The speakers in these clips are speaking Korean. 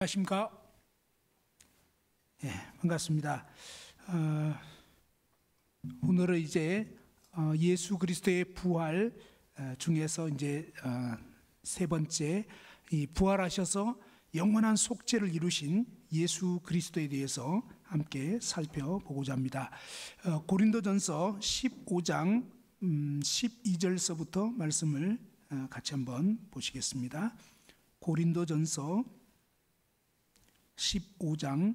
안녕하십니까? 반갑습니다. 오늘은 이제 예수 그리스도의 부활 중에서 이제 세 번째, 이 부활하셔서 영원한 속죄를 이루신 예수 그리스도에 대해서 함께 살펴보고자 합니다. 고린도전서 15장 12절서부터 말씀을 같이 한번 보시겠습니다. 고린도전서 15장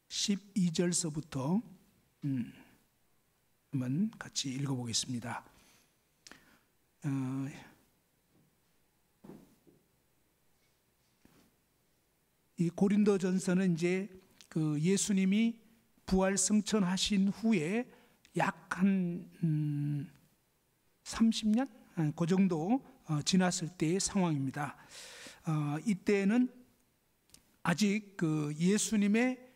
12절서부터 한번 같이 읽어보겠습니다. 이 고린도전서는 이제 그 예수님이 부활 승천하신 후에 약 한 30년 그 정도 지났을 때의 상황입니다. 이때는 아직 그 예수님의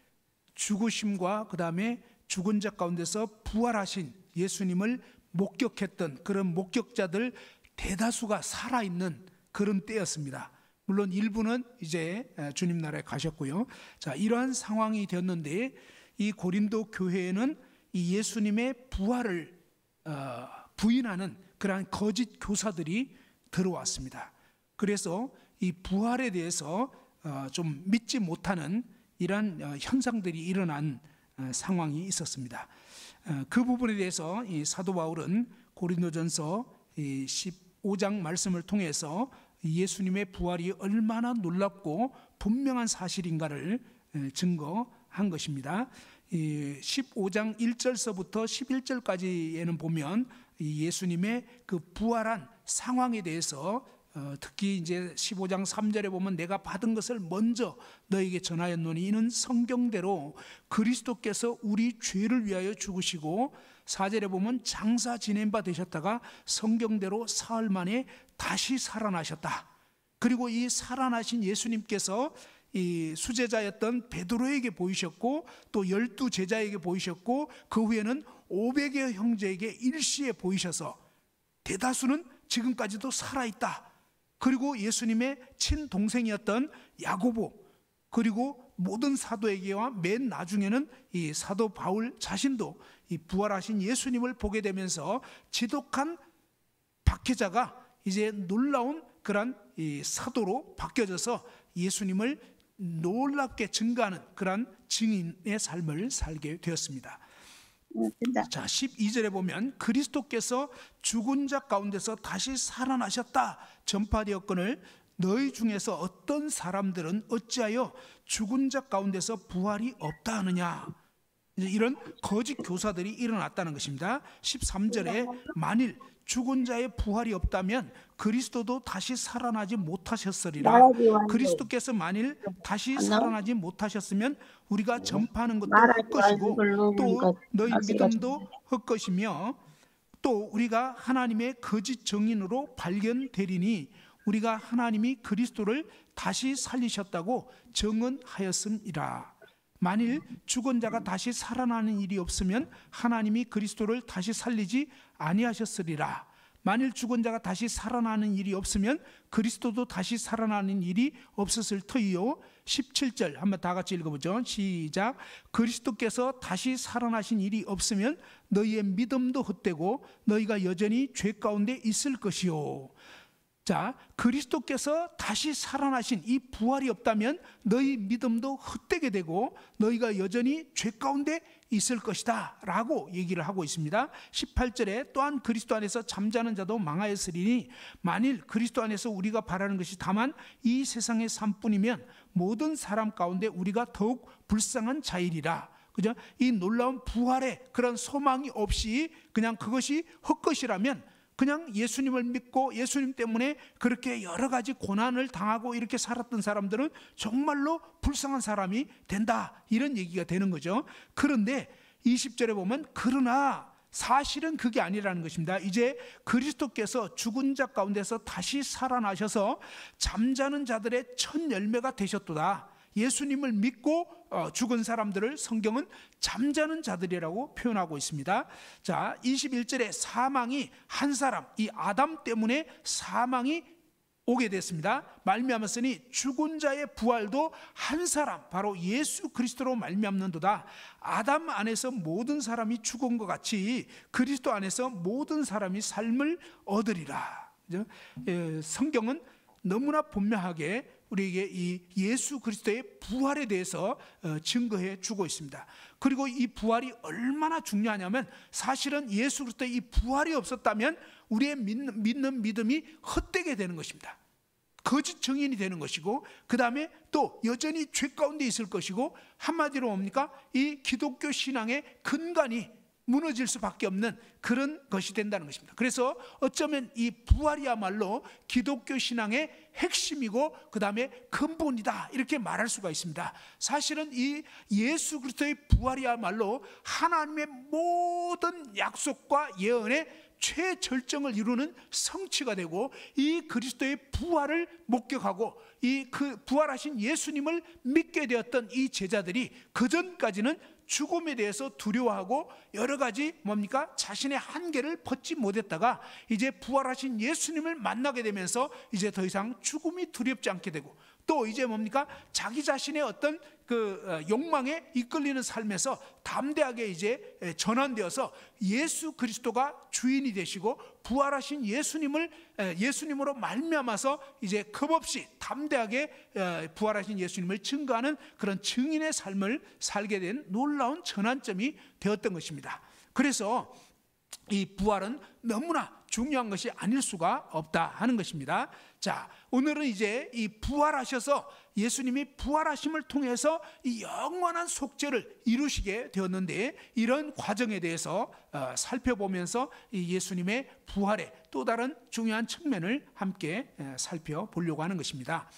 죽으심과 그 다음에 죽은 자 가운데서 부활하신 예수님을 목격했던 그런 목격자들 대다수가 살아있는 그런 때였습니다. 물론 일부는 이제 주님 나라에 가셨고요. 자, 이러한 상황이 되었는데 이 고린도 교회에는 이 예수님의 부활을 부인하는 그러한 거짓 교사들이 들어왔습니다. 그래서 이 부활에 대해서 좀 믿지 못하는 이러한 현상들이 일어난 상황이 있었습니다. 그 부분에 대해서 이 사도 바울은 고린도전서 15장 말씀을 통해서 예수님의 부활이 얼마나 놀랍고 분명한 사실인가를 증거한 것입니다. 15장 1절서부터 11절까지에는 보면 예수님의 그 부활한 상황에 대해서 특히 이제 15장 3절에 보면 내가 받은 것을 먼저 너에게 전하였노니 이는 성경대로 그리스도께서 우리 죄를 위하여 죽으시고 4절에 보면 장사 지낸 바 되셨다가 성경대로 사흘 만에 다시 살아나셨다. 그리고 이 살아나신 예수님께서 이 수제자였던 베드로에게 보이셨고 또 12제자에게 보이셨고 그 후에는 500여 형제에게 일시에 보이셔서 대다수는 지금까지도 살아있다. 그리고 예수님의 친동생이었던 야고보 그리고 모든 사도에게와 맨 나중에는 이 사도 바울 자신도 이 부활하신 예수님을 보게 되면서 지독한 박해자가 이제 놀라운 그런 이 사도로 바뀌어져서 예수님을 놀랍게 증거하는 그런 증인의 삶을 살게 되었습니다. 자, 12절에 보면 그리스도께서 죽은 자 가운데서 다시 살아나셨다 전파되었거늘 너희 중에서 어떤 사람들은 어찌하여 죽은 자 가운데서 부활이 없다 하느냐. 이런 거짓 교사들이 일어났다는 것입니다. 13절에 만일 죽은 자의 부활이 없다면 그리스도도 다시 살아나지 못하셨으리라. 그리스도께서 만일 다시 살아나지 못하셨으면 우리가 전파하는 것도 헛것이고 또 너희 믿음도 헛것이며 또 우리가 하나님의 거짓 증인으로 발견되리니 우리가 하나님이 그리스도를 다시 살리셨다고 증언하였음이라. 만일 죽은 자가 다시 살아나는 일이 없으면 하나님이 그리스도를 다시 살리지 아니하셨으리라. 만일 죽은 자가 다시 살아나는 일이 없으면 그리스도도 다시 살아나는 일이 없었을 터이요. 17절 한번 다 같이 읽어보죠. 시작. 그리스도께서 다시 살아나신 일이 없으면 너희의 믿음도 헛되고 너희가 여전히 죄 가운데 있을 것이요. 자, 그리스도께서 다시 살아나신 이 부활이 없다면 너희 믿음도 헛되게 되고 너희가 여전히 죄 가운데 있을 것이다 라고 얘기를 하고 있습니다. 18절에 또한 그리스도 안에서 잠자는 자도 망하였으리니 만일 그리스도 안에서 우리가 바라는 것이 다만 이 세상의 삶뿐이면 모든 사람 가운데 우리가 더욱 불쌍한 자이리라. 그죠? 이 놀라운 부활의 그런 소망이 없이 그냥 그것이 헛것이라면 그냥 예수님을 믿고 예수님 때문에 그렇게 여러 가지 고난을 당하고 이렇게 살았던 사람들은 정말로 불쌍한 사람이 된다 이런 얘기가 되는 거죠. 그런데 20절에 보면 그러나 사실은 그게 아니라는 것입니다. 이제 그리스도께서 죽은 자 가운데서 다시 살아나셔서 잠자는 자들의 첫 열매가 되셨도다. 예수님을 믿고 죽은 사람들을 성경은 잠자는 자들이라고 표현하고 있습니다. 자, 21절에 사망이 한 사람, 이 아담 때문에 사망이 오게 됐습니다. 말미암았으니 죽은 자의 부활도 한 사람 바로 예수 그리스도로 말미암는도다. 아담 안에서 모든 사람이 죽은 것 같이 그리스도 안에서 모든 사람이 삶을 얻으리라. 성경은 너무나 분명하게 우리에게 이 예수 그리스도의 부활에 대해서 증거해 주고 있습니다. 그리고 이 부활이 얼마나 중요하냐면 사실은 예수 그리스도의 이 부활이 없었다면 우리의 믿는 믿음이 헛되게 되는 것입니다. 거짓 증인이 되는 것이고, 그 다음에 또 여전히 죄 가운데 있을 것이고, 한마디로 뭡니까? 이 기독교 신앙의 근간이 무너질 수밖에 없는 그런 것이 된다는 것입니다. 그래서 어쩌면 이 부활이야말로 기독교 신앙의 핵심이고 그 다음에 근본이다, 이렇게 말할 수가 있습니다. 사실은 이 예수 그리스도의 부활이야말로 하나님의 모든 약속과 예언의 최절정을 이루는 성취가 되고, 이 그리스도의 부활을 목격하고 그 부활하신 예수님을 믿게 되었던 이 제자들이 그전까지는 죽음에 대해서 두려워하고 여러 가지 뭡니까? 자신의 한계를 벗지 못했다가 이제 부활하신 예수님을 만나게 되면서 이제 더 이상 죽음이 두렵지 않게 되고, 또 이제 뭡니까? 자기 자신의 어떤 그 욕망에 이끌리는 삶에서 담대하게 이제 전환되어서 예수 그리스도가 주인이 되시고 부활하신 예수님으로 말미암아서 이제 겁없이 담대하게 부활하신 예수님을 증거하는 그런 증인의 삶을 살게 된 놀라운 전환점이 되었던 것입니다. 그래서 이 부활은 너무나 중요한 것이 아닐 수가 없다 하는 것입니다. 자, 오늘은 이제 이 부활하셔서 예수님이 부활하심을 통해서 이 영원한 속죄를 이루시게 되었는데, 이런 과정에 대해서 살펴보면서 이 예수님의 부활의 또 다른 중요한 측면을 함께 살펴보려고 하는 것입니다.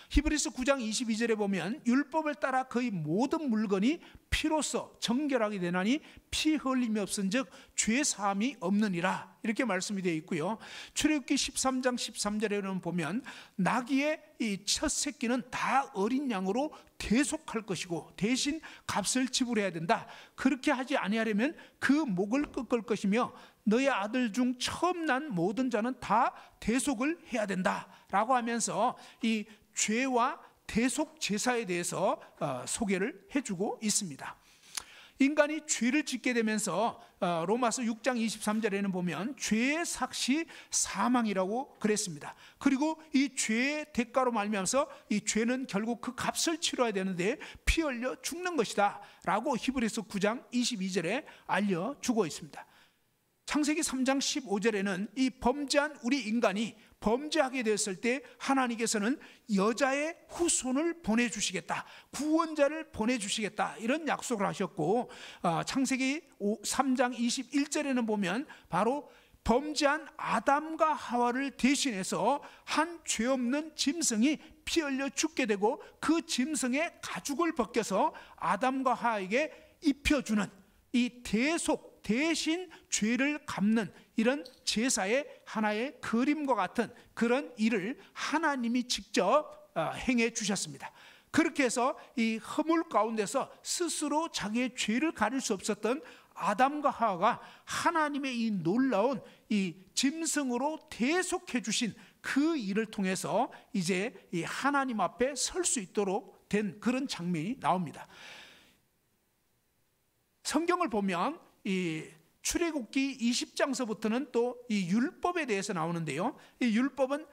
히브리서 9장 22절에 보면 율법을 따라 거의 모든 물건이 피로써 정결하게 되나니 피 흘림이 없은즉 죄 사함이 없느니라, 이렇게 말씀이 되어 있고요. 출애굽기 13장 13절에는 보면 나귀의 이 첫 새끼는 다 어린 양으로 대속할 것이고 대신 값을 지불해야 된다. 그렇게 하지 아니하려면 그 목을 꺾을 것이며 너의 아들 중 처음 난 모든 자는 다 대속을 해야 된다 라고 하면서 이 죄와 대속 제사에 대해서 소개를 해주고 있습니다. 인간이 죄를 짓게 되면서 로마서 6장 23절에는 보면 죄의 삭시 사망이라고 그랬습니다. 그리고 이 죄의 대가로 말미암아서 이 죄는 결국 그 값을 치러야 되는데 피 흘려 죽는 것이다 라고 히브리서 9장 22절에 알려주고 있습니다. 창세기 3장 15절에는 이 범죄한 우리 인간이 범죄하게 되었을 때 하나님께서는 여자의 후손을 보내주시겠다, 구원자를 보내주시겠다, 이런 약속을 하셨고, 창세기 3장 21절에는 보면 바로 범죄한 아담과 하와를 대신해서 한 죄 없는 짐승이 피 흘려 죽게 되고 그 짐승의 가죽을 벗겨서 아담과 하와에게 입혀주는 이 대속, 대신 죄를 갚는 이런 제사의 하나의 그림과 같은 그런 일을 하나님이 직접 행해 주셨습니다. 그렇게 해서 이 허물 가운데서 스스로 자기의 죄를 가릴 수 없었던 아담과 하와가 하나님의 이 놀라운 이 짐승으로 대속해 주신 그 일을 통해서 이제 이 하나님 앞에 설 수 있도록 된 그런 장면이 나옵니다. 성경을 보면 이 출애굽기 20장서부터는 또 이 율법에 대해서 나오는데요. 이 율법은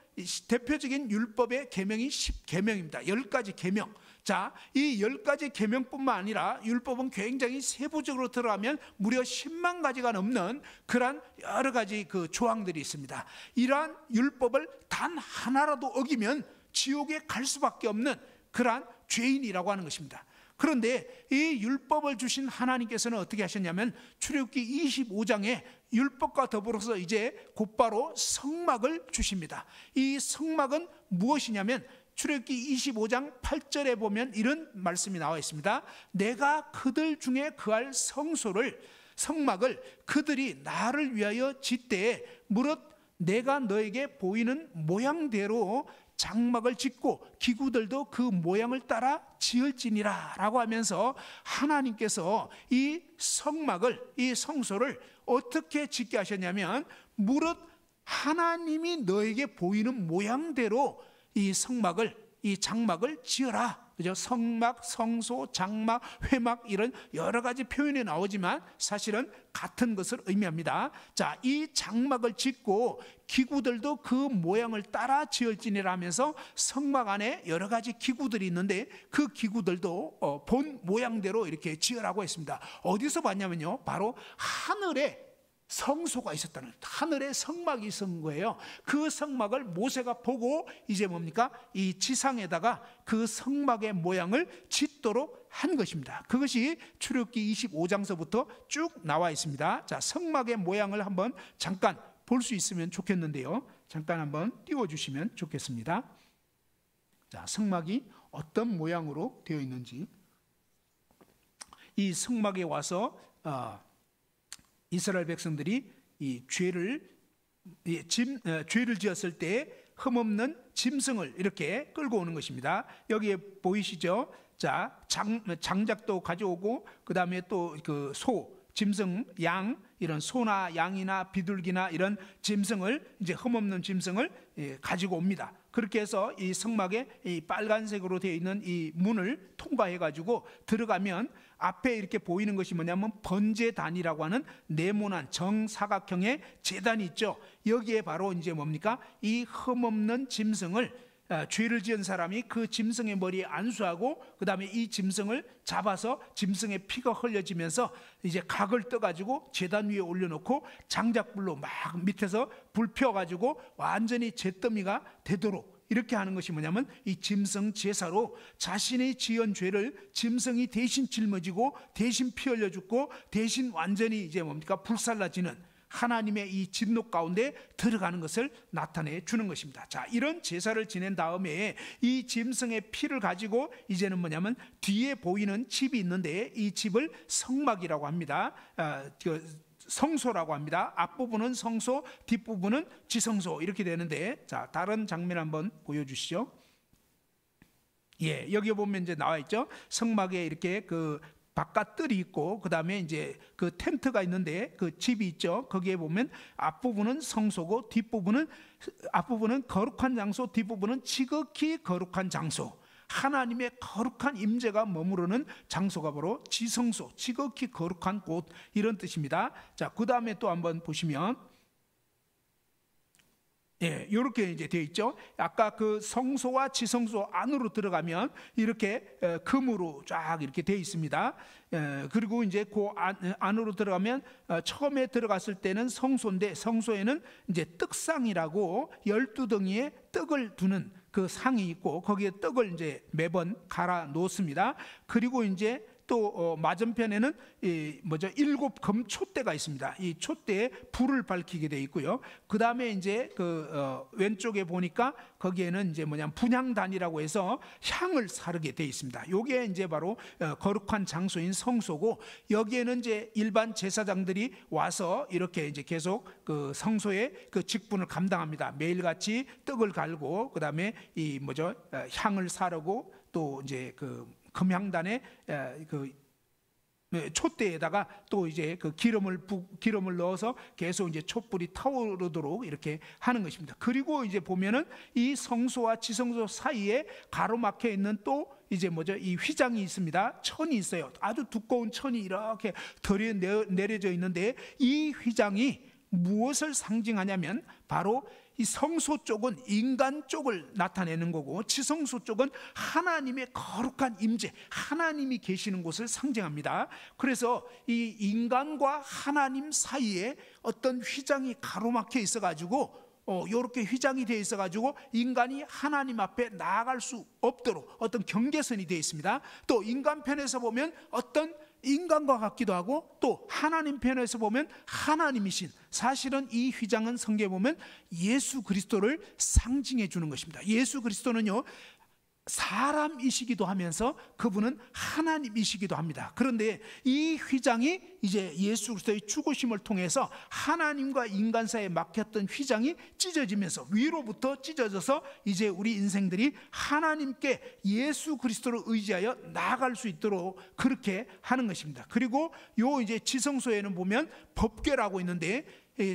대표적인 율법의 계명이 10계명입니다. 10가지 계명. 자, 이 10가지 계명뿐만 아니라 율법은 굉장히 세부적으로 들어가면 무려 10만 가지가 넘는 그러한 여러 가지 그 조항들이 있습니다. 이러한 율법을 단 하나라도 어기면 지옥에 갈 수밖에 없는 그러한 죄인이라고 하는 것입니다. 그런데 이 율법을 주신 하나님께서는 어떻게 하셨냐면 출애굽기 25장에 율법과 더불어서 이제 곧바로 성막을 주십니다. 이 성막은 무엇이냐면 출애굽기 25장 8절에 보면 이런 말씀이 나와 있습니다. 내가 그들 중에 거할 성막을 그들이 나를 위하여 짓되 무릇 내가 너에게 보이는 모양대로 장막을 짓고 기구들도 그 모양을 따라 지을지니라 라고 하면서 하나님께서 이 성막을, 이 성소를 어떻게 짓게 하셨냐면 무릇 하나님이 너에게 보이는 모양대로 이 장막을 지어라. 그죠? 성막, 성소, 장막, 회막 이런 여러 가지 표현이 나오지만 사실은 같은 것을 의미합니다. 자, 이 장막을 짓고 기구들도 그 모양을 따라 지을지니라 하면서 성막 안에 여러 가지 기구들이 있는데 그 기구들도 본 모양대로 이렇게 지으라고 했습니다. 어디서 봤냐면요, 바로 하늘에 성소가 있었다는 거예요. 하늘에 성막이 있었던 거예요. 그 성막을 모세가 보고 이제 뭡니까? 이 지상에다가 그 성막의 모양을 짓도록 한 것입니다. 그것이 출애굽기 25장서부터 쭉 나와 있습니다. 자, 성막의 모양을 한번 잠깐 볼 수 있으면 좋겠는데요. 잠깐 한번 띄워주시면 좋겠습니다. 자, 성막이 어떤 모양으로 되어 있는지. 이 성막에 와서 이스라엘 백성들이 이 죄를 지었을 때 흠없는 짐승을 이렇게 끌고 오는 것입니다. 여기에 보이시죠? 자, 장작도 가져오고 그 다음에 또 그 짐승, 양, 이런 소나 양이나 비둘기나 이런 짐승을, 이제 흠없는 짐승을 가지고 옵니다. 그렇게 해서 이 성막에 이 빨간색으로 되어 있는 이 문을 통과해 가지고 들어가면 앞에 이렇게 보이는 것이 뭐냐면 번제단이라고 하는 네모난 정사각형의 제단이 있죠. 여기에 바로 이제 뭡니까? 이 흠없는 짐승을, 죄를 지은 사람이 그 짐승의 머리에 안수하고 그 다음에 이 짐승을 잡아서 짐승의 피가 흘려지면서 이제 각을 떠가지고 제단 위에 올려놓고 장작불로 막 밑에서 불 펴가지고 완전히 잿더미가 되도록 이렇게 하는 것이 뭐냐면 이 짐승 제사로 자신이 지은 죄를 짐승이 대신 짊어지고 대신 피 흘려 죽고 대신 완전히 이제 뭡니까? 불살라지는 하나님의 이 진노 가운데 들어가는 것을 나타내 주는 것입니다. 자, 이런 제사를 지낸 다음에 이 짐승의 피를 가지고 이제는 뭐냐면 뒤에 보이는 집이 있는데 이 집을 성막이라고 합니다. 성소라고 합니다. 앞부분은 성소, 뒷부분은 지성소 이렇게 되는데, 자, 다른 장면 한번 보여주시죠. 예, 여기 보면 이제 나와 있죠. 성막에 이렇게 그 바깥 뜰이 있고 그 다음에 이제 그 텐트가 있는데 그 집이 있죠. 거기에 보면 앞부분은 성소고 앞부분은 거룩한 장소, 뒷부분은 지극히 거룩한 장소. 하나님의 거룩한 임재가 머무르는 장소가 바로 지성소, 지극히 거룩한 곳, 이런 뜻입니다. 자, 그 다음에 또 한번 보시면, 예, 이렇게 이제 되어 있죠. 아까 그 성소와 지성소 안으로 들어가면 이렇게 금으로 쫙 이렇게 되어 있습니다. 그리고 이제 그 안으로 들어가면 처음에 들어갔을 때는 성소인데 성소에는 이제 떡상이라고 12덩이의 떡을 두는 그 상이 있고 거기에 떡을 이제 매번 갈아 놓습니다. 그리고 이제 또 맞은편에는 일곱 금 촛대가 있습니다. 이 촛대에 불을 밝히게 되어 있고요. 그 다음에 이제 왼쪽에 보니까 거기에는 이제 분향단이라고 해서 향을 사르게 되어 있습니다. 요게 이제 바로 거룩한 장소인 성소고, 여기에는 이제 일반 제사장들이 와서 이렇게 이제 계속 그 성소의 그 직분을 감당합니다. 매일같이 떡을 갈고 그 다음에 향을 사르고 또 이제 그 금향단에 그 촛대에다가 또 이제 그 기름을 넣어서 계속 이제 촛불이 타오르도록 이렇게 하는 것입니다. 그리고 이제 보면은 이 성소와 지성소 사이에 가로막혀 있는 또 이제 이 휘장이 있습니다. 천이 있어요. 아주 두꺼운 천이 이렇게 내려져 있는데 이 휘장이 무엇을 상징하냐면 바로 이 성소 쪽은 인간 쪽을 나타내는 거고 지성소 쪽은 하나님의 거룩한 임재, 하나님이 계시는 곳을 상징합니다. 그래서 이 인간과 하나님 사이에 어떤 휘장이 가로막혀 있어가지고 이렇게 휘장이 되어 있어가지고 인간이 하나님 앞에 나아갈 수 없도록 어떤 경계선이 되어 있습니다. 또 인간 편에서 보면 어떤 인간과 같기도 하고 또 하나님 편에서 보면 하나님이신, 사실은 이 휘장은 성경에 보면 예수 그리스도를 상징해 주는 것입니다. 예수 그리스도는요 사람이시기도 하면서 그분은 하나님이시기도 합니다. 그런데 이 휘장이 이제 예수 그리스도의 죽으심을 통해서 하나님과 인간 사이에 막혔던 휘장이 찢어지면서 위로부터 찢어져서 이제 우리 인생들이 하나님께 예수 그리스도를 의지하여 나아갈 수 있도록 그렇게 하는 것입니다. 그리고 요 이제 지성소에는 보면 법궤라고 있는데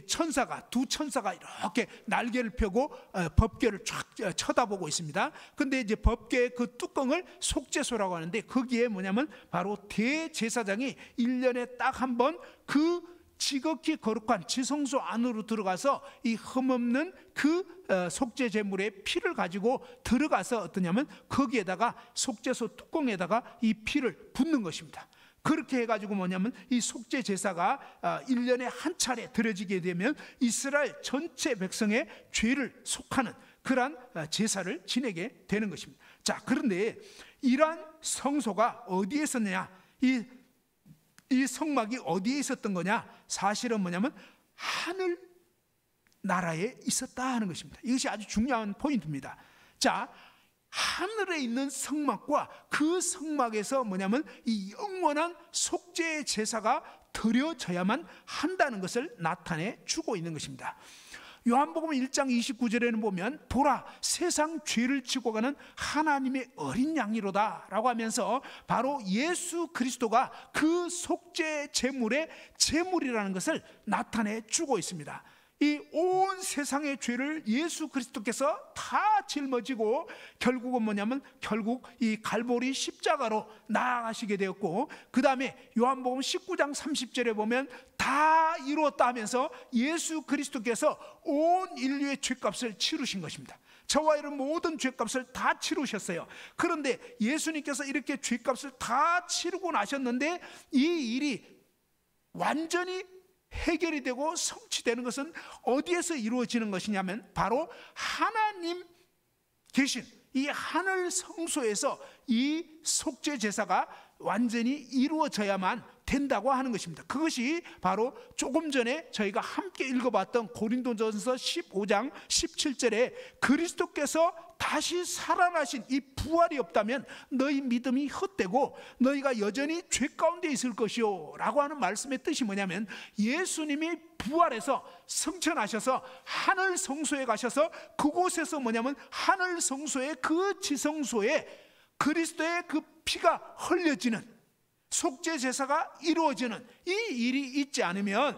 천사가, 두 천사가 이렇게 날개를 펴고 법궤를 쫙 쳐다보고 있습니다. 근데 이제 법궤의 그 뚜껑을 속죄소라고 하는데, 거기에 뭐냐면 바로 대제사장이 1년에 딱 한 번 그 지극히 거룩한 지성소 안으로 들어가서 이 흠없는 그 속죄 제물의 피를 가지고 들어가서 어떠냐면 거기에다가 속죄소 뚜껑에다가 이 피를 붓는 것입니다. 그렇게 해가지고 뭐냐면 이 속죄 제사가 1년에 한 차례 드려지게 되면 이스라엘 전체 백성의 죄를 속하는 그러한 제사를 지내게 되는 것입니다. 자, 그런데 이러한 성소가 어디에 있었느냐, 이 성막이 어디에 있었던 거냐, 사실은 뭐냐면 하늘 나라에 있었다 하는 것입니다. 이것이 아주 중요한 포인트입니다. 자, 하늘에 있는 성막과 그 성막에서 뭐냐면 이 영원한 속죄의 제사가 드려져야만 한다는 것을 나타내 주고 있는 것입니다. 요한복음 1장 29절에는 보면 보라, 세상 죄를 지고 가는 하나님의 어린 양이로다 라고 하면서 바로 예수 그리스도가 그 속죄 제물의 제물이라는 것을 나타내 주고 있습니다. 이 온 세상의 죄를 예수 그리스도께서 다 짊어지고 결국은 뭐냐면 결국 이 갈보리 십자가로 나아가시게 되었고, 그 다음에 요한복음 19장 30절에 보면 다 이루었다 하면서 예수 그리스도께서 온 인류의 죄값을 치르신 것입니다. 저와 이런 모든 죄값을 다 치르셨어요. 그런데 예수님께서 이렇게 죄값을 다 치르고 나셨는데 이 일이 완전히 해결이 되고 성취되는 것은 어디에서 이루어지는 것이냐면 바로 하나님 계신 이 하늘 성소에서 이 속죄 제사가 완전히 이루어져야만 된다고 하는 것입니다. 그것이 바로 조금 전에 저희가 함께 읽어봤던 고린도전서 15장 17절에 그리스도께서 다시 살아나신 이 부활이 없다면 너희 믿음이 헛되고 너희가 여전히 죄 가운데 있을 것이요 라고 하는 말씀의 뜻이 뭐냐면, 예수님이 부활해서 승천하셔서 하늘 성소에 가셔서 그곳에서 뭐냐면 하늘 성소의 그 지성소에 그리스도의 그 피가 흘려지는 속죄 제사가 이루어지는 이 일이 있지 않으면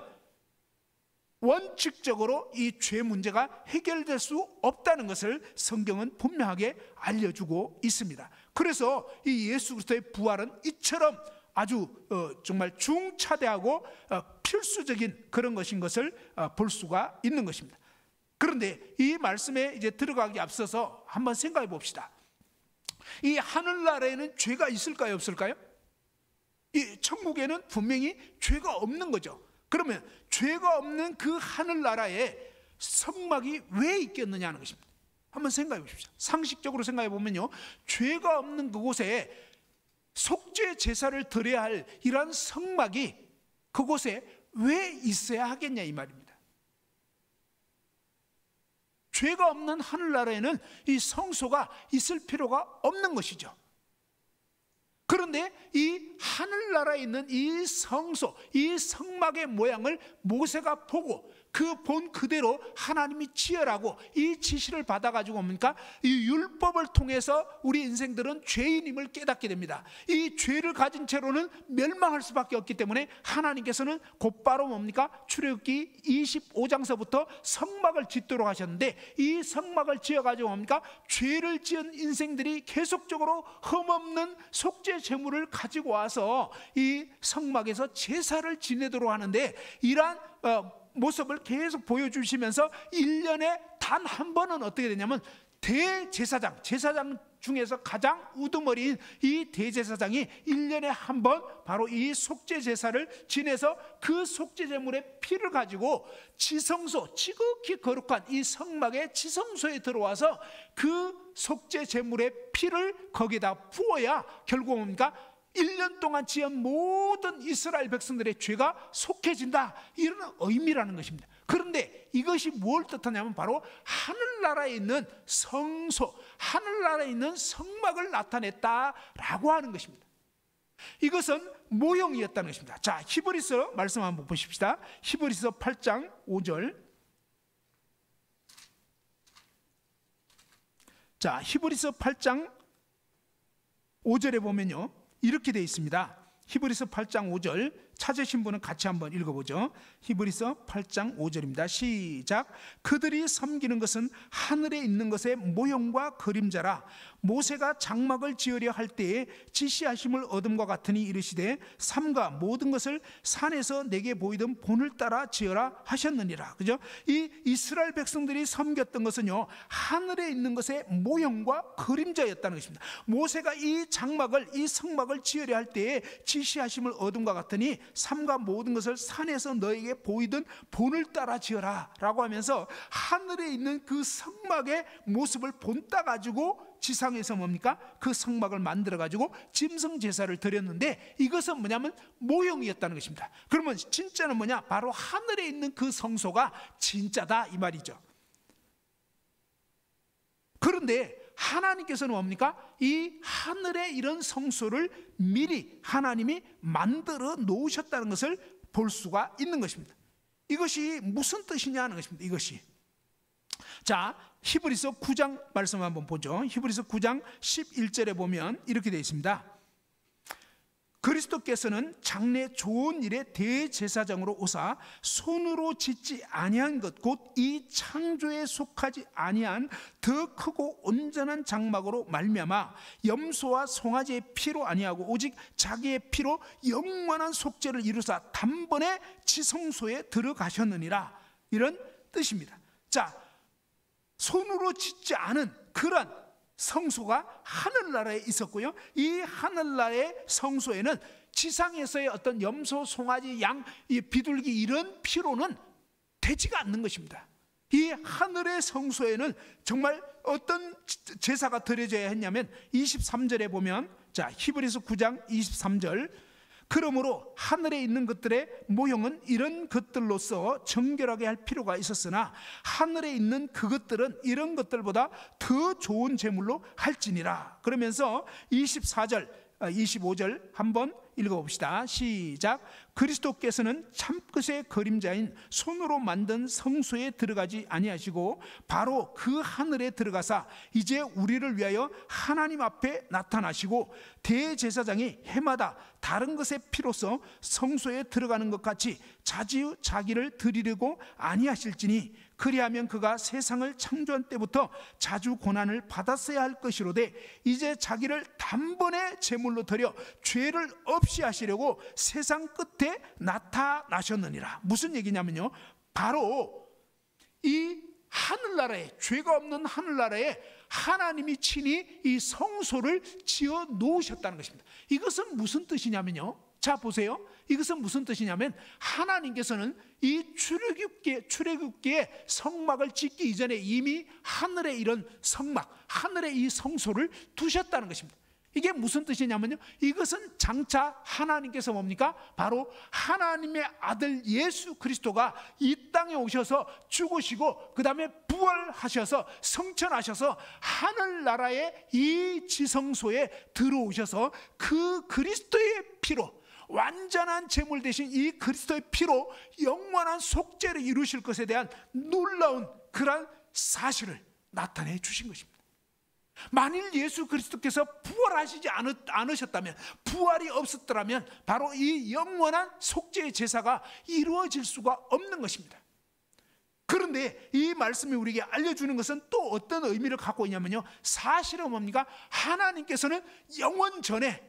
원칙적으로 이 죄 문제가 해결될 수 없다는 것을 성경은 분명하게 알려주고 있습니다. 그래서 이 예수 그리스도의 부활은 이처럼 아주 정말 중차대하고 필수적인 그런 것인 것을 볼 수가 있는 것입니다. 그런데 이 말씀에 이제 들어가기 앞서서 한번 생각해 봅시다. 이 하늘나라에는 죄가 있을까요, 없을까요? 이 천국에는 분명히 죄가 없는 거죠. 그러면 죄가 없는 그 하늘나라에 성막이 왜 있겠느냐 하는 것입니다. 한번 생각해 보십시오. 상식적으로 생각해 보면요, 죄가 없는 그곳에 속죄 제사를 드려야 할 이러한 성막이 그곳에 왜 있어야 하겠냐 이 말입니다. 죄가 없는 하늘나라에는 이 성소가 있을 필요가 없는 것이죠. 그런데 이 하늘나라에 있는 이 성소, 이 성막의 모양을 모세가 보고 그 본 그대로 하나님이 지으라고 이 지시를 받아가지고 뭡니까? 이 율법을 통해서 우리 인생들은 죄인임을 깨닫게 됩니다. 이 죄를 가진 채로는 멸망할 수밖에 없기 때문에 하나님께서는 곧바로 뭡니까? 출애굽기 25장서부터 성막을 짓도록 하셨는데, 이 성막을 지어가지고 뭡니까? 죄를 지은 인생들이 계속적으로 흠없는 속죄 제물을 가지고 와서 이 성막에서 제사를 지내도록 하는데, 이러한 모습을 계속 보여주시면서 1년에 단 한 번은 어떻게 되냐면 대제사장, 제사장 중에서 가장 우두머리인 이 대제사장이 1년에 한 번 바로 이 속죄 제사를 지내서 그 속죄 제물의 피를 가지고 지성소, 지극히 거룩한 이 성막의 지성소에 들어와서 그 속죄 제물의 피를 거기다 부어야 결국 뭡니까? 1년 동안 지은 모든 이스라엘 백성들의 죄가 속해진다, 이런 의미라는 것입니다. 그런데 이것이 뭘 뜻하냐면 바로 하늘나라에 있는 성소, 하늘나라에 있는 성막을 나타냈다라고 하는 것입니다. 이것은 모형이었다는 것입니다. 자, 히브리서 말씀 한번 보십시다. 히브리서 8장 5절. 자, 히브리서 8장 5절에 보면요, 이렇게 되어 있습니다. 히브리서 8장 5절, 찾으신 분은 같이 한번 읽어보죠. 히브리서 8장 5절입니다. 시작. 그들이 섬기는 것은 하늘에 있는 것의 모형과 그림자라. 모세가 장막을 지으려 할 때에 지시하심을 얻음과 같으니 이르시되 삼가 모든 것을 산에서 내게 보이던 본을 따라 지어라 하셨느니라. 그죠? 이 이스라엘 백성들이 섬겼던 것은요, 하늘에 있는 것의 모형과 그림자였다는 것입니다. 모세가 이 장막을, 이 성막을 지으려 할 때에 지시하심을 얻음과 같으니 삼가 모든 것을 산에서 너에게 보이던 본을 따라 지어라 라고 하면서 하늘에 있는 그 성막의 모습을 본따 가지고 지상에서 뭡니까? 그 성막을 만들어 가지고 짐승 제사를 드렸는데, 이것은 뭐냐면 모형이었다는 것입니다. 그러면 진짜는 뭐냐? 바로 하늘에 있는 그 성소가 진짜다 이 말이죠. 그런데 하나님께서는 뭡니까? 이 하늘의 이런 성소를 미리 하나님이 만들어 놓으셨다는 것을 볼 수가 있는 것입니다. 이것이 무슨 뜻이냐 하는 것입니다. 이것이, 자, 히브리서 9장 말씀 한번 보죠. 히브리서 9장 11절에 보면 이렇게 되어 있습니다. 그리스도께서는 장래 좋은 일의 대제사장으로 오사 손으로 짓지 아니한 것 곧 이 창조에 속하지 아니한 더 크고 온전한 장막으로 말미암아 염소와 송아지의 피로 아니하고 오직 자기의 피로 영원한 속죄를 이루사 단번에 지성소에 들어가셨느니라, 이런 뜻입니다. 자, 손으로 짓지 않은 그런 성소가 하늘나라에 있었고요, 이 하늘나라의 성소에는 지상에서의 어떤 염소, 송아지, 양, 비둘기 이런 피로는 되지가 않는 것입니다. 이 하늘의 성소에는 정말 어떤 제사가 드려져야 했냐면 23절에 보면, 자, 히브리서 9장 23절, 그러므로 하늘에 있는 것들의 모형은 이런 것들로서 정결하게 할 필요가 있었으나 하늘에 있는 그것들은 이런 것들보다 더 좋은 제물로 할지니라. 그러면서 24절, 25절 한번 읽어봅시다. 시작. 그리스도께서는 참끝의 그림자인 손으로 만든 성소에 들어가지 아니하시고 바로 그 하늘에 들어가사 이제 우리를 위하여 하나님 앞에 나타나시고 대제사장이 해마다 다른 것의 피로써 성소에 들어가는 것 같이 자주 자기를 드리려고 아니하실지니 그리하면 그가 세상을 창조한 때부터 자주 고난을 받았어야 할 것이로되 이제 자기를 단번에 제물로 드려 죄를 없이 하시려고 세상 끝에 나타나셨느니라. 무슨 얘기냐면요, 바로 이 하늘나라에, 죄가 없는 하늘나라에 하나님이 친히 이 성소를 지어 놓으셨다는 것입니다. 이것은 무슨 뜻이냐면요, 자 보세요, 이것은 무슨 뜻이냐면 하나님께서는 이 출애굽기에 성막을 짓기 이전에 이미 하늘에 이런 성막, 하늘에 이 성소를 두셨다는 것입니다. 이게 무슨 뜻이냐면요, 이것은 장차 하나님께서 뭡니까? 바로 하나님의 아들 예수 그리스도가 이 땅에 오셔서 죽으시고 그 다음에 부활하셔서 성천하셔서 하늘나라의 이 지성소에 들어오셔서 그 그리스도의 피로, 완전한 제물 대신 이 그리스도의 피로 영원한 속죄를 이루실 것에 대한 놀라운 그런 사실을 나타내 주신 것입니다. 만일 예수 그리스도께서 부활하시지 않으셨다면, 부활이 없었더라면 바로 이 영원한 속죄의 제사가 이루어질 수가 없는 것입니다. 그런데 이 말씀이 우리에게 알려주는 것은 또 어떤 의미를 갖고 있냐면요, 사실은 뭡니까? 하나님께서는 영원 전에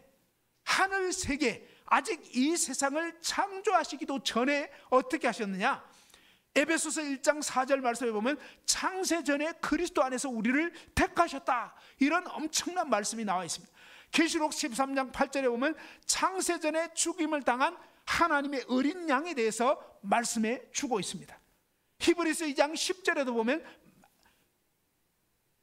하늘 세계, 아직 이 세상을 창조하시기도 전에 어떻게 하셨느냐? 에베소서 1장 4절 말씀에 보면 창세전에 그리스도 안에서 우리를 택하셨다, 이런 엄청난 말씀이 나와 있습니다. 계시록 13장 8절에 보면 창세전에 죽임을 당한 하나님의 어린 양에 대해서 말씀해 주고 있습니다. 히브리서 2장 10절에도 보면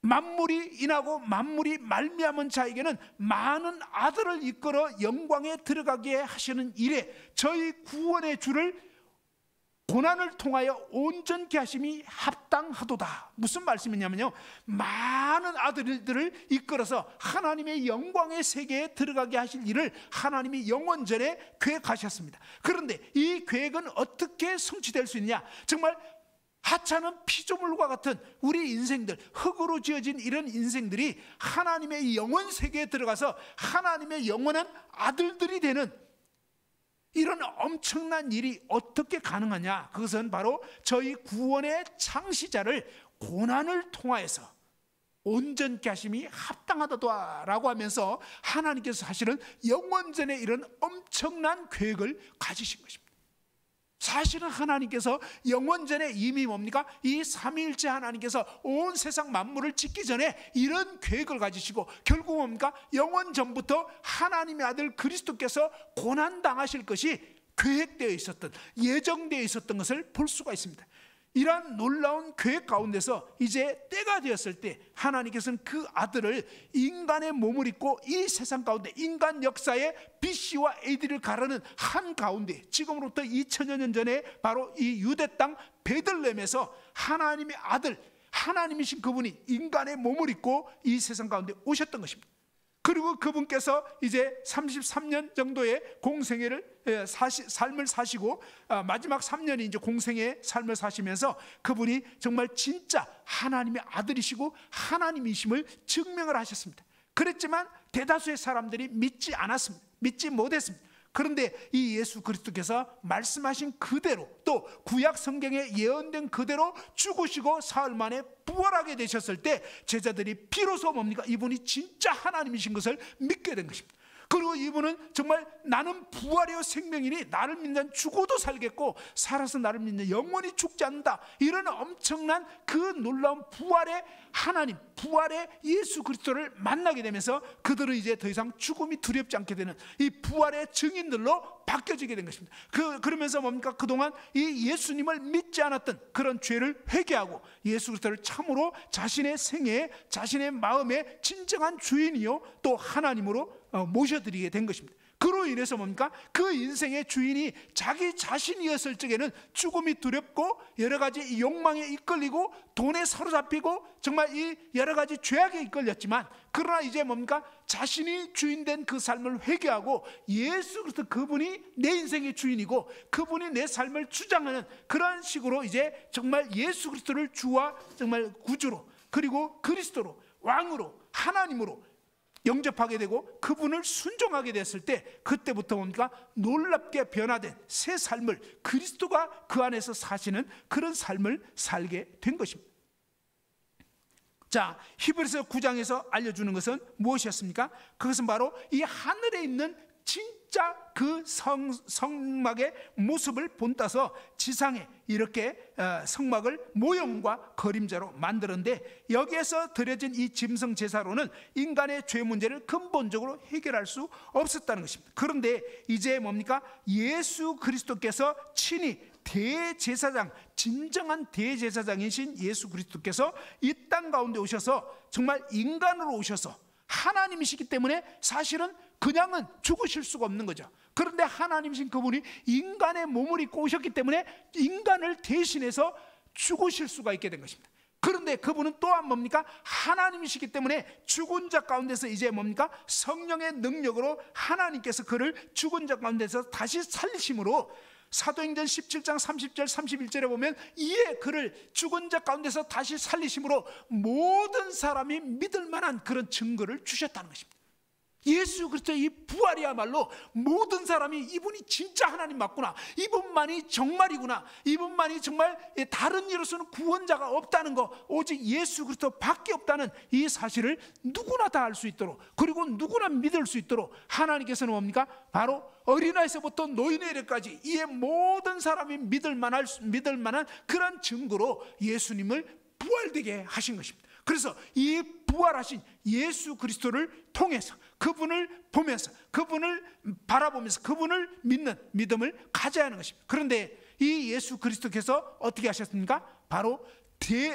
만물이 인하고 만물이 말미암은 자에게는 많은 아들을 이끌어 영광에 들어가게 하시는 일에 저희 구원의 주를 고난을 통하여 온전케 하심이 합당하도다. 무슨 말씀이냐면요, 많은 아들들을 이끌어서 하나님의 영광의 세계에 들어가게 하실 일을 하나님이 영원전에 계획하셨습니다. 그런데 이 계획은 어떻게 성취될 수 있느냐? 정말 하찮은 피조물과 같은 우리 인생들, 흙으로 지어진 이런 인생들이 하나님의 영원 세계에 들어가서 하나님의 영원한 아들들이 되는 이런 엄청난 일이 어떻게 가능하냐? 그것은 바로 저희 구원의 창시자를 고난을 통하여서 온전케 하심이 합당하다라고 하면서 하나님께서 사실은 영원전에 이런 엄청난 계획을 가지신 것입니다. 사실은 하나님께서 영원전에 이미 뭡니까? 이 삼위일체 하나님께서 온 세상 만물을 짓기 전에 이런 계획을 가지시고 결국 뭡니까? 영원전부터 하나님의 아들 그리스도께서 고난당하실 것이 계획되어 있었던, 예정되어 있었던 것을 볼 수가 있습니다. 이러한 놀라운 계획 가운데서 이제 때가 되었을 때 하나님께서는 그 아들을 인간의 몸을 입고 이 세상 가운데 인간 역사의 BC와 AD를 가르는 한 가운데 지금으로부터 2000여 년 전에 바로 이 유대 땅 베들레헴에서 하나님의 아들, 하나님이신 그분이 인간의 몸을 입고 이 세상 가운데 오셨던 것입니다. 그리고 그분께서 이제 33년 정도의 공생애를 삶을 사시고 마지막 3년이 이제 공생의 삶을 사시면서 그분이 정말 진짜 하나님의 아들이시고 하나님이심을 증명을 하셨습니다. 그랬지만 대다수의 사람들이 믿지 않았습니다. 믿지 못했습니다. 그런데 이 예수 그리스도께서 말씀하신 그대로 또 구약 성경에 예언된 그대로 죽으시고 사흘 만에 부활하게 되셨을 때 제자들이 비로소 뭡니까? 이분이 진짜 하나님이신 것을 믿게 된 것입니다. 그리고 이분은 정말 나는 부활이요 생명이니 나를 믿는 죽어도 살겠고 살아서 나를 믿는 영원히 죽지 않는다, 이런 엄청난 그 놀라운 부활의 하나님, 부활의 예수 그리스도를 만나게 되면서 그들은 이제 더 이상 죽음이 두렵지 않게 되는 이 부활의 증인들로 바뀌어지게 된 것입니다. 그러면서 뭡니까? 그동안 이 예수님을 믿지 않았던 그런 죄를 회개하고 예수 그리스도를 참으로 자신의 생애에 자신의 마음의 진정한 주인이요 또 하나님으로 모셔드리게 된 것입니다. 그로 인해서 뭡니까? 그 인생의 주인이 자기 자신이었을 적에는 죽음이 두렵고 여러 가지 욕망에 이끌리고 돈에 사로잡히고 정말 이 여러 가지 죄악에 이끌렸지만, 그러나 이제 뭡니까? 자신이 주인된 그 삶을 회개하고 예수 그리스도 그분이 내 인생의 주인이고 그분이 내 삶을 주장하는 그런 식으로 이제 정말 예수 그리스도를 주와 정말 구주로 그리고 그리스도로 왕으로 하나님으로 영접하게 되고 그분을 순종하게 됐을 때 그때부터 뭡니까? 놀랍게 변화된 새 삶을 그리스도가 그 안에서 사시는 그런 삶을 살게 된 것입니다. 자, 히브리서 9장에서 알려주는 것은 무엇이었습니까? 그것은 바로 이 하늘에 있는 진짜 그 성막의 모습을 본따서 지상에 이렇게 성막을 모형과 그림자로 만들었는데, 여기에서 드려진 이 짐승 제사로는 인간의 죄 문제를 근본적으로 해결할 수 없었다는 것입니다. 그런데 이제 뭡니까? 예수 그리스도께서 친히 대제사장, 진정한 대제사장이신 예수 그리스도께서 이 땅 가운데 오셔서 정말 인간으로 오셔서 하나님이시기 때문에 사실은 그냥은 죽으실 수가 없는 거죠. 그런데 하나님이신 그분이 인간의 몸을 입고 오셨기 때문에 인간을 대신해서 죽으실 수가 있게 된 것입니다. 그런데 그분은 또한 뭡니까? 하나님이시기 때문에 죽은 자 가운데서 이제 뭡니까? 성령의 능력으로 하나님께서 그를 죽은 자 가운데서 다시 살리심으로 사도행전 17장 30절 31절에 보면 이에 그를 죽은 자 가운데서 다시 살리심으로 모든 사람이 믿을 만한 그런 증거를 주셨다는 것입니다. 예수 그리스도의 이 부활이야말로 모든 사람이 이분이 진짜 하나님 맞구나, 이분만이 정말이구나, 이분만이 정말 다른 이로서는 구원자가 없다는 거, 오직 예수 그리스도 밖에 없다는 이 사실을 누구나 다 알 수 있도록, 그리고 누구나 믿을 수 있도록 하나님께서는 뭡니까? 바로 어린아이서부터 노인의 이르까지 이에 모든 사람이 믿을 만한 그런 증거로 예수님을 부활되게 하신 것입니다. 그래서 이 부활하신 예수 그리스도를 통해서 그분을 보면서 그분을 바라보면서 그분을 믿는 믿음을 가져야 하는 것입니다. 그런데 이 예수 그리스도께서 어떻게 하셨습니까? 바로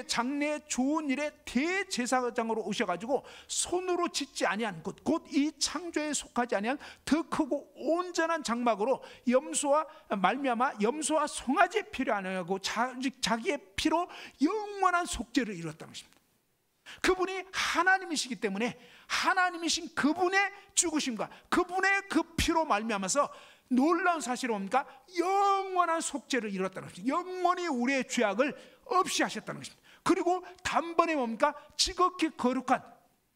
장래 좋은 일의 대제사장으로 오셔가지고 손으로 짓지 아니한 곧 이 창조에 속하지 아니한 더 크고 온전한 장막으로 염소와 말미암아 염소와 송아지의 피를 안 하고 자기의 피로 영원한 속죄를 이뤘다는 것입니다. 그분이 하나님이시기 때문에 하나님이신 그분의 죽으심과 그분의 그 피로 말미암아서 놀라운 사실은 뭡니까? 영원한 속죄를 이뤘다는 것입니다. 영원히 우리의 죄악을 없이 하셨다는 것입니다. 그리고 단번에 뭡니까? 지극히 거룩한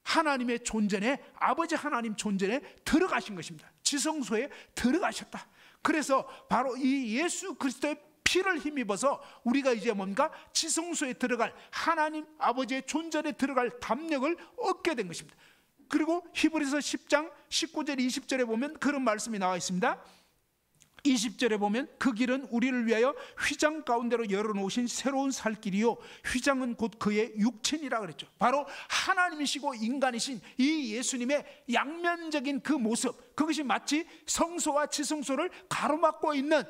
하나님의 존전에, 아버지 하나님 존전에 들어가신 것입니다. 지성소에 들어가셨다. 그래서 바로 이 예수 그리스도의 피를 힘입어서 우리가 이제 뭔가 지성소에 들어갈, 하나님 아버지의 존전에 들어갈 담력을 얻게 된 것입니다. 그리고 히브리서 10장 19절 20절에 보면 그런 말씀이 나와 있습니다. 20절에 보면 그 길은 우리를 위하여 휘장 가운데로 열어놓으신 새로운 살 길이요, 휘장은 곧 그의 육체니라 그랬죠. 바로 하나님이시고 인간이신 이 예수님의 양면적인 그 모습, 그것이 마치 성소와 지성소를 가로막고 있는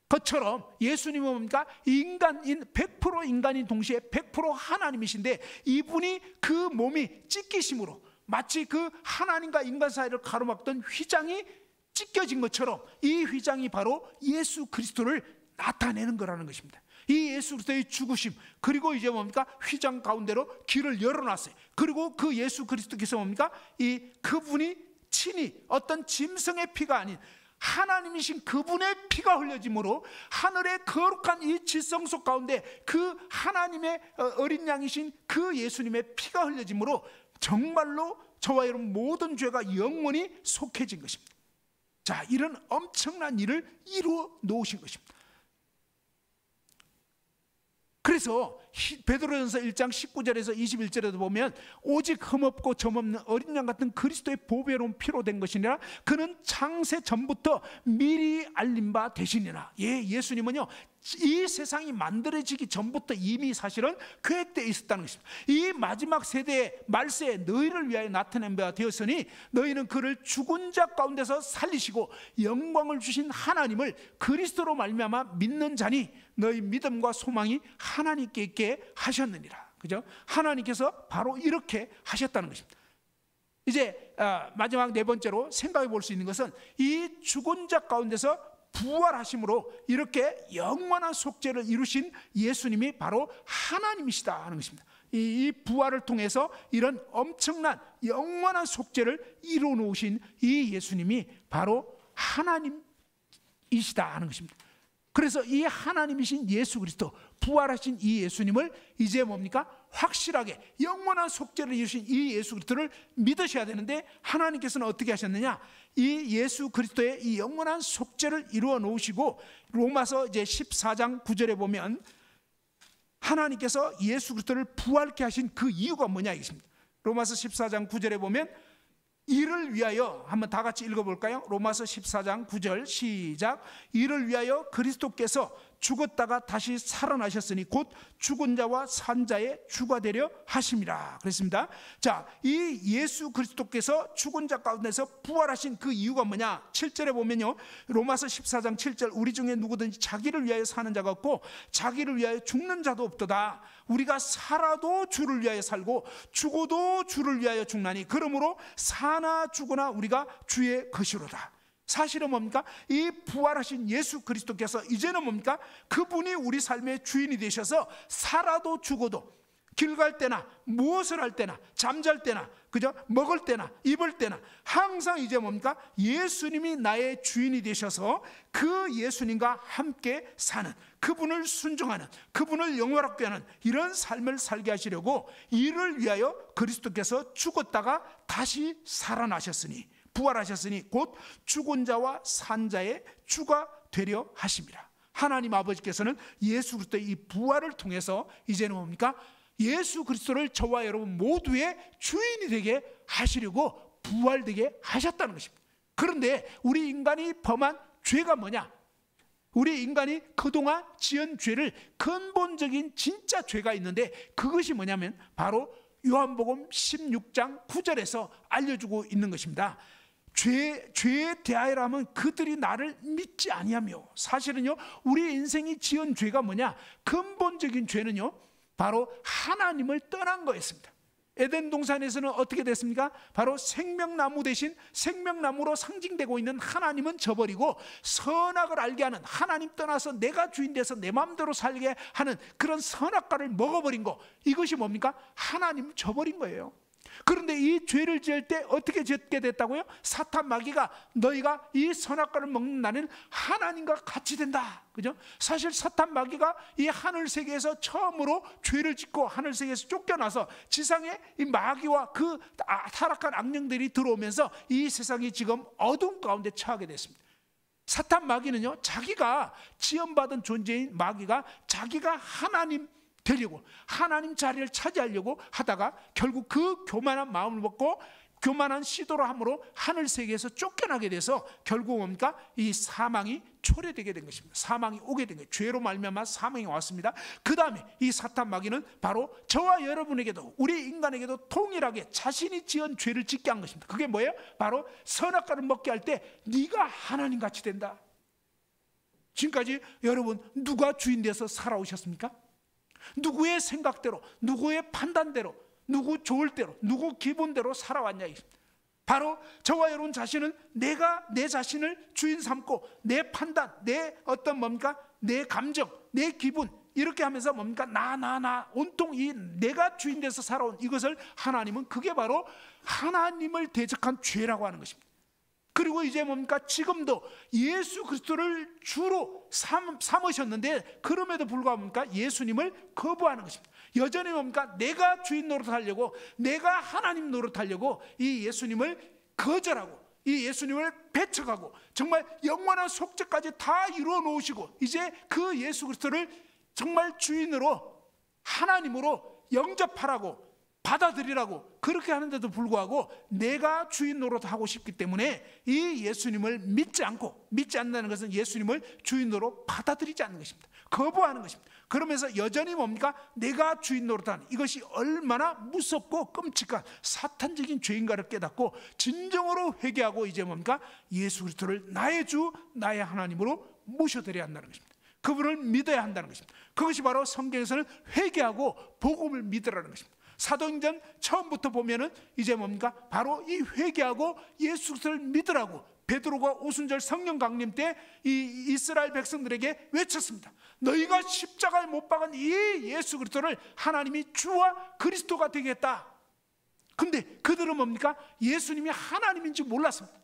것처럼 예수님은 뭡니까? 인간인, 100% 인간인 동시에 100% 하나님이신데, 이분이 그 몸이 찢기심으로 마치 그 하나님과 인간 사이를 가로막던 휘장이 찢겨진 것처럼 이 휘장이 바로 예수 그리스도를 나타내는 거라는 것입니다. 이 예수 그리스도의 죽으심, 그리고 이제 뭡니까? 휘장 가운데로 길을 열어놨어요. 그리고 그 예수 그리스도께서 뭡니까? 그분이 친히 어떤 짐승의 피가 아닌 하나님이신 그분의 피가 흘려짐으로 하늘의 거룩한 이 지성소 가운데 그 하나님의 어린 양이신 그 예수님의 피가 흘려짐으로 정말로 저와 여러분 모든 죄가 영원히 속해진 것입니다. 자, 이런 엄청난 일을 이루어 놓으신 것입니다. 그래서 베드로전서 1장 19절에서 21절에도 보면 오직 흠없고 점없는 어린 양 같은 그리스도의 보배로운 피로 된 것이니라. 그는 창세 전부터 미리 알린 바 되시니라. 예수님은요, 이 세상이 만들어지기 전부터 이미 사실은 계획되어 있었다는 것입니다. 이 마지막 세대의 말세에 너희를 위하여 나타낸 바 되었으니 너희는 그를 죽은 자 가운데서 살리시고 영광을 주신 하나님을 그리스도로 말미암아 믿는 자니 너희 믿음과 소망이 하나님께 있게 하셨느니라. 그죠? 하나님께서 바로 이렇게 하셨다는 것입니다. 이제 마지막 네 번째로 생각해 볼 수 있는 것은 이 죽은 자 가운데서 부활하심으로 이렇게 영원한 속죄를 이루신 예수님이 바로 하나님이시다 하는 것입니다. 이 부활을 통해서 이런 엄청난 영원한 속죄를 이루어 놓으신 이 예수님이 바로 하나님이시다 하는 것입니다. 그래서 이 하나님이신 예수 그리스도, 부활하신 이 예수님을 이제 뭡니까? 확실하게 영원한 속죄를 이루신 이 예수 그리스도를 믿으셔야 되는데, 하나님께서는 어떻게 하셨느냐? 이 예수 그리스도의 이 영원한 속죄를 이루어 놓으시고, 로마서 이제 14장 9절에 보면 하나님께서 예수 그리스도를 부활케 하신 그 이유가 뭐냐 이것입니다. 로마서 14장 9절에 보면 이를 위하여, 한번 다 같이 읽어볼까요? 로마서 14장 9절 시작. 이를 위하여 그리스도께서 죽었다가 다시 살아나셨으니 곧 죽은 자와 산 자의 주가 되려 하심이라 그랬습니다. 자, 이 예수 그리스도께서 죽은 자 가운데서 부활하신 그 이유가 뭐냐? 7절에 보면요, 로마서 14장 7절 우리 중에 누구든지 자기를 위하여 사는 자가 없고 자기를 위하여 죽는 자도 없도다. 우리가 살아도 주를 위하여 살고 죽어도 주를 위하여 죽나니 그러므로 사나 죽으나 우리가 주의 것이로다. 사실은 뭡니까? 이 부활하신 예수 그리스도께서 이제는 뭡니까? 그분이 우리 삶의 주인이 되셔서 살아도 죽어도, 길 갈 때나 무엇을 할 때나 잠잘 때나, 그죠? 먹을 때나 입을 때나 항상 이제 뭡니까? 예수님이 나의 주인이 되셔서 그 예수님과 함께 사는, 그분을 순종하는, 그분을 영원하게 하는 이런 삶을 살게 하시려고 이를 위하여 그리스도께서 죽었다가 다시 살아나셨으니, 부활하셨으니 곧 죽은 자와 산 자의 주가 되려 하심이라. 하나님 아버지께서는 예수 그리스도의 이 부활을 통해서 이제는 뭡니까? 예수 그리스도를 저와 여러분 모두의 주인이 되게 하시려고 부활되게 하셨다는 것입니다. 그런데 우리 인간이 범한 죄가 뭐냐? 우리 인간이 그동안 지은 죄를, 근본적인 진짜 죄가 있는데 그것이 뭐냐면 바로 요한복음 16장 9절에서 알려주고 있는 것입니다. 죄에 대하여라면 그들이 나를 믿지 아니하며. 사실은요, 우리 인생이 지은 죄가 뭐냐? 근본적인 죄는요, 바로 하나님을 떠난 거였습니다. 에덴 동산에서는 어떻게 됐습니까? 바로 생명나무 대신 생명나무로 상징되고 있는 하나님은 저버리고 선악을 알게 하는, 하나님 떠나서 내가 주인 돼서 내 마음대로 살게 하는 그런 선악과를 먹어버린 거, 이것이 뭡니까? 하나님 저버린 거예요. 그런데 이 죄를 지을 때 어떻게 짓게 됐다고요? 사탄 마귀가 너희가 이 선악과를 먹는 날에는 하나님과 같이 된다. 그죠? 사실 사탄 마귀가 이 하늘 세계에서 처음으로 죄를 짓고 하늘 세계에서 쫓겨나서 지상에 이 마귀와 그 타락한 악령들이 들어오면서 이 세상이 지금 어둠 가운데 처하게 됐습니다. 사탄 마귀는요, 자기가 지원받은 존재인 마귀가 자기가 하나님 되려고, 하나님 자리를 차지하려고 하다가 결국 그 교만한 마음을 먹고 교만한 시도를 함으로 하늘 세계에서 쫓겨나게 돼서 결국 뭡니까? 이 사망이 초래되게 된 것입니다. 사망이 오게 된 거예요. 죄로 말미암아 사망이 왔습니다. 그 다음에 이 사탄 마귀는 바로 저와 여러분에게도, 우리 인간에게도 동일하게 자신이 지은 죄를 짓게 한 것입니다. 그게 뭐예요? 바로 선악과를 먹게 할 때 네가 하나님같이 된다. 지금까지 여러분 누가 주인 돼서 살아오셨습니까? 누구의 생각대로, 누구의 판단대로, 누구 좋을 대로, 누구 기분대로 살아왔냐. 바로 저와 여러분 자신은 내가 내 자신을 주인 삼고 내 판단, 내 어떤 뭡니까? 내 감정, 내 기분, 이렇게 하면서 뭡니까? 나 온통 이 내가 주인 돼서 살아온 이것을 하나님은, 그게 바로 하나님을 대적한 죄라고 하는 것입니다. 그리고 이제 뭡니까? 지금도 예수 그리스도를 주로 삼으셨는데 그럼에도 불구하고 뭡니까? 예수님을 거부하는 것입니다. 여전히 뭡니까? 내가 주인 노릇하려고, 내가 하나님 노릇하려고 이 예수님을 거절하고 이 예수님을 배척하고 정말 영원한 속죄까지 다 이루어 놓으시고 이제 그 예수 그리스도를 정말 주인으로, 하나님으로 영접하라고, 받아들이라고 그렇게 하는데도 불구하고 내가 주인 노릇하고 싶기 때문에 이 예수님을 믿지 않고, 믿지 않는다는 것은 예수님을 주인으로 받아들이지 않는 것입니다. 거부하는 것입니다. 그러면서 여전히 뭡니까? 내가 주인 노릇하는, 이것이 얼마나 무섭고 끔찍한 사탄적인 죄인가를 깨닫고 진정으로 회개하고 이제 뭡니까? 예수 그리스도를 나의 주, 나의 하나님으로 모셔드려야 한다는 것입니다. 그분을 믿어야 한다는 것입니다. 그것이 바로 성경에서는 회개하고 복음을 믿으라는 것입니다. 사도행전 처음부터 보면은 이제 뭡니까? 바로 이 회개하고 예수 그리스도를 믿으라고 베드로가 오순절 성령 강림 때 이 이스라엘 백성들에게 외쳤습니다. 너희가 십자가에 못 박은 이 예수 그리스도를 하나님이 주와 그리스도가 되게 했다. 근데 그들은 뭡니까? 예수님이 하나님인지 몰랐습니다.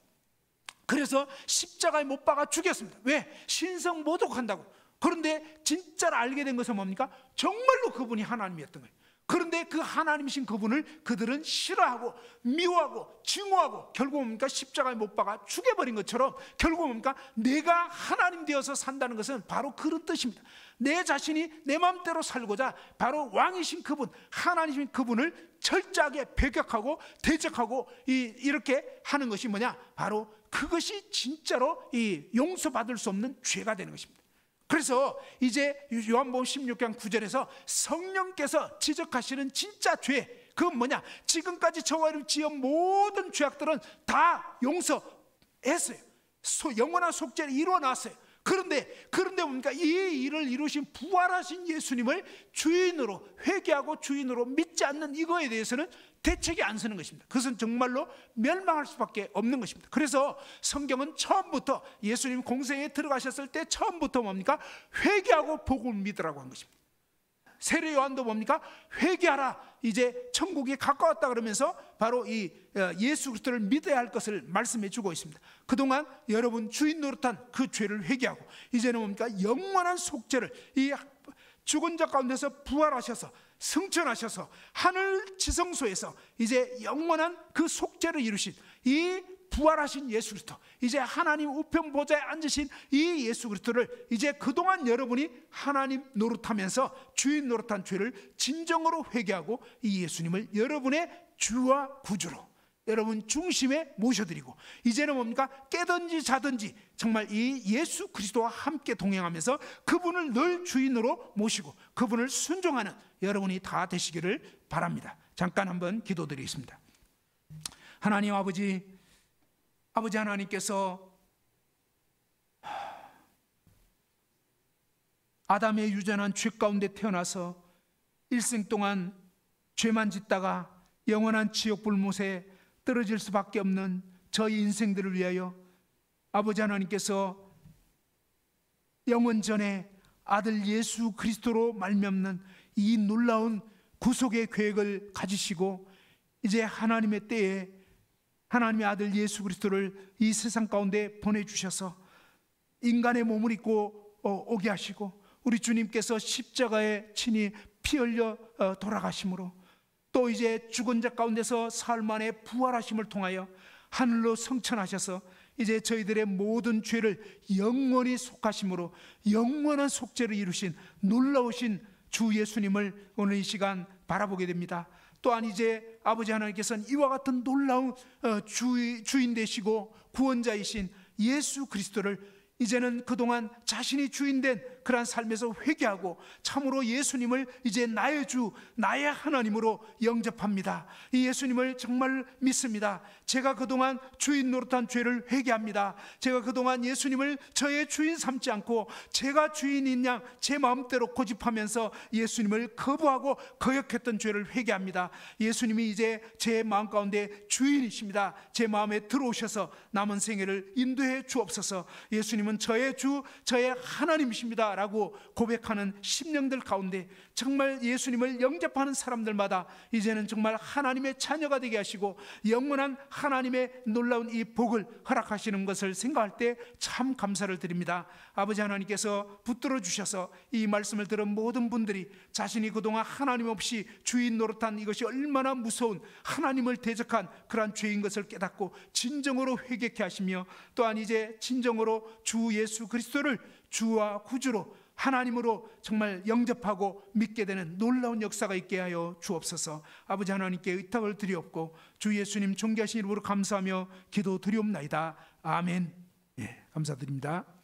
그래서 십자가에 못 박아 죽였습니다. 왜? 신성 모독한다고. 그런데 진짜로 알게 된 것은 뭡니까? 정말로 그분이 하나님이었던 거예요. 그런데 그 하나님이신 그분을 그들은 싫어하고 미워하고 증오하고 결국 뭡니까? 십자가에 못 박아 죽여버린 것처럼 결국 뭡니까? 내가 하나님 되어서 산다는 것은 바로 그런 뜻입니다. 내 자신이 내 마음대로 살고자 바로 왕이신 그분, 하나님이신 그분을 철저하게 배격하고 대적하고 이렇게 하는 것이 뭐냐? 바로 그것이 진짜로 이 용서받을 수 없는 죄가 되는 것입니다. 그래서 이제 요한복음 16장 9절에서 성령께서 지적하시는 진짜 죄, 그건 뭐냐? 지금까지 저와 여러분이 지은 모든 죄악들은 다 용서했어요. 영원한 속죄를 이루어 놨어요. 그런데 뭡니까? 이 일을 이루신 부활하신 예수님을 주인으로 회개하고 주인으로 믿지 않는 이거에 대해서는 대책이 안 서는 것입니다. 그것은 정말로 멸망할 수밖에 없는 것입니다. 그래서 성경은 처음부터 예수님 공생에 들어가셨을 때 처음부터 뭡니까? 회개하고 복음을 믿으라고 한 것입니다. 세례 요한도 뭡니까? 회개하라, 이제 천국이 가까웠다 그러면서 바로 이 예수 그리스도를 믿어야 할 것을 말씀해 주고 있습니다. 그동안 여러분 주인 노릇한 그 죄를 회개하고 이제는 뭡니까? 영원한 속죄를, 이 죽은 자 가운데서 부활하셔서 승천하셔서 하늘 지성소에서 이제 영원한 그 속죄를 이루신 이 부활하신 예수 그리스도, 이제 하나님 우편 보좌에 앉으신 이 예수 그리스도를 이제 그동안 여러분이 하나님 노릇하면서 주인 노릇한 죄를 진정으로 회개하고 이 예수님을 여러분의 주와 구주로 여러분 중심에 모셔드리고 이제는 뭡니까? 깨든지 자든지 정말 이 예수 그리스도와 함께 동행하면서 그분을 늘 주인으로 모시고 그분을 순종하는 여러분이 다 되시기를 바랍니다. 잠깐 한번 기도드리겠습니다. 하나님 아버지 하나님께서 아담의 유전한 죄 가운데 태어나서 일생 동안 죄만 짓다가 영원한 지옥 불못에 떨어질 수밖에 없는 저희 인생들을 위하여 아버지 하나님께서 영원 전에 아들 예수 그리스도로 말미암는 이 놀라운 구속의 계획을 가지시고 이제 하나님의 때에 하나님의 아들 예수 그리스도를 이 세상 가운데 보내주셔서 인간의 몸을 입고 오게 하시고 우리 주님께서 십자가에 친히 피 흘려 돌아가심으로 또 이제 죽은 자 가운데서 사흘 만에 부활하심을 통하여 하늘로 승천하셔서 이제 저희들의 모든 죄를 영원히 속하심으로 영원한 속죄를 이루신 놀라우신 주 예수님을 오늘 이 시간 바라보게 됩니다. 또한 이제 아버지 하나님께서는 이와 같은 놀라운 주인 되시고 구원자이신 예수 그리스도를 이제는 그동안 자신이 주인된 그러한 삶에서 회개하고 참으로 예수님을 이제 나의 주, 나의 하나님으로 영접합니다. 이 예수님을 정말 믿습니다. 제가 그동안 주인 노릇한 죄를 회개합니다. 제가 그동안 예수님을 저의 주인 삼지 않고 제가 주인인 양 제 마음대로 고집하면서 예수님을 거부하고 거역했던 죄를 회개합니다. 예수님이 이제 제 마음 가운데 주인이십니다. 제 마음에 들어오셔서 남은 생애를 인도해 주옵소서. 예수님은 저의 주, 저의 하나님이십니다 라고 고백하는 심령들 가운데 정말 예수님을 영접하는 사람들마다 이제는 정말 하나님의 자녀가 되게 하시고 영원한 하나님의 놀라운 이 복을 허락하시는 것을 생각할 때 참 감사를 드립니다. 아버지 하나님께서 붙들어 주셔서 이 말씀을 들은 모든 분들이 자신이 그동안 하나님 없이 주인 노릇한 이것이 얼마나 무서운 하나님을 대적한 그러한 죄인 것을 깨닫고 진정으로 회개케 하시며 또한 이제 진정으로 주 예수 그리스도를 주와 구주로 하나님으로 정말 영접하고 믿게 되는 놀라운 역사가 있게 하여 주옵소서. 아버지 하나님께 의탁을 드리옵고 주 예수님 존귀하신 이름으로 감사하며 기도 드리옵나이다. 아멘. 예, 감사드립니다.